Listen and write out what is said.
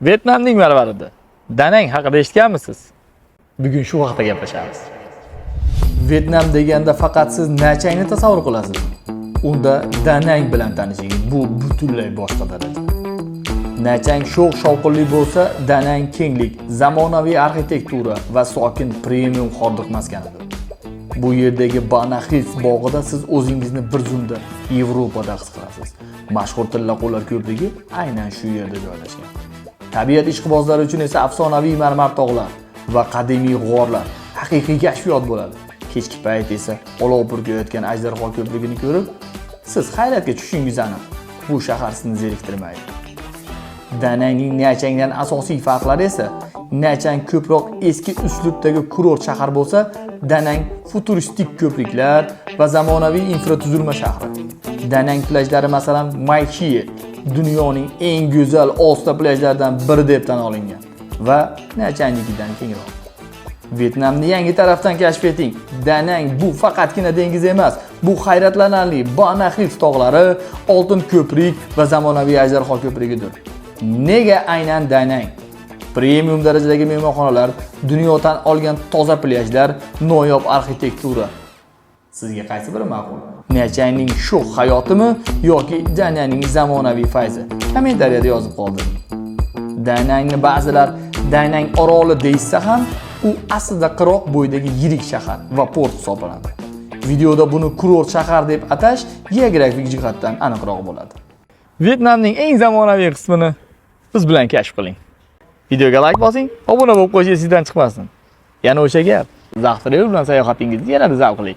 Vyetnamning marvaridi. Danang haqida eshitganmisiz? Bugun shu haqida gaplashamiz. Vyetnam deganda faqat siz Nachangni tasavvur qilasiz. Unda Danang bilan tanishing. Bu butunlay boshqa daraja. Nachang sho'x shovqinli bo'lsa, Danang kenglik, zamonaviy arxitektura va sokin premium hordiq maskanidir. Bu yerdagi Banahis bog'ida siz o'zingizni bir zumda Yevropada his qilasiz. Mashhur Tillaqo'lar ko'prigi aynan shu yerda joylashgan. Tabiat ishqibozlari uchun esa afsonaviy marmar tog'lar va qadimiy g'orlar haqiqiy kashfiyot bo'ladi. Kechki payt esa olov purkayotgan Ajdarho ko'prigini ko'rib, siz hayratga tushishingiz aniq. Bu shahar sizni zeriktirmaydi. Danangning Nachangdan asosiy farqlari esa Nachang ko'proq eski uslubdagi kurort shahar bo'lsa, Danang futuristik ko'priklar va zamonaviy infratuzilma shahri. Danang plyajlari masalan Mai Chie dunyoning eng go'zal 10 ta plyajlaridan biri deb tan olingan va Nachangnikidan kengroq. Vyetnamni yangi tarafdan kashf eting. Danang bu faqatgina dengiz emas, bu hayratlanarli Banahis tog'lari, oltin ko'prik va zamonaviy Ajdarho ko'prigidir. Nega aynan Danang? Premium darajadagi mehmonxonalar, dunyodan olgan toza plyajlar, noyob arxitektura. Sizga qaysi biri ma'qul? Nachangning sho'x hayotimi yoki Danangning zamonaviy fayzi? Kommentariyada yozib qoldiring. Danangni ba'zilar Danang oroli deysa ham, u aslida qirg'oq bo'yidagi yirik shahar va port hisoblanadi. Videoda buni kurort shahar deb atash geografik jihatdan aniqroq bo'ladi. Vyetnamning eng zamonaviy qismini biz bilan kashf qiling. Videoga like bosing, obuna bo'lib qo'yishingiz esingizdan chiqmasin. Yana o'sha gap, Zaxtrev bilan sayohatingizni yanada zavqli.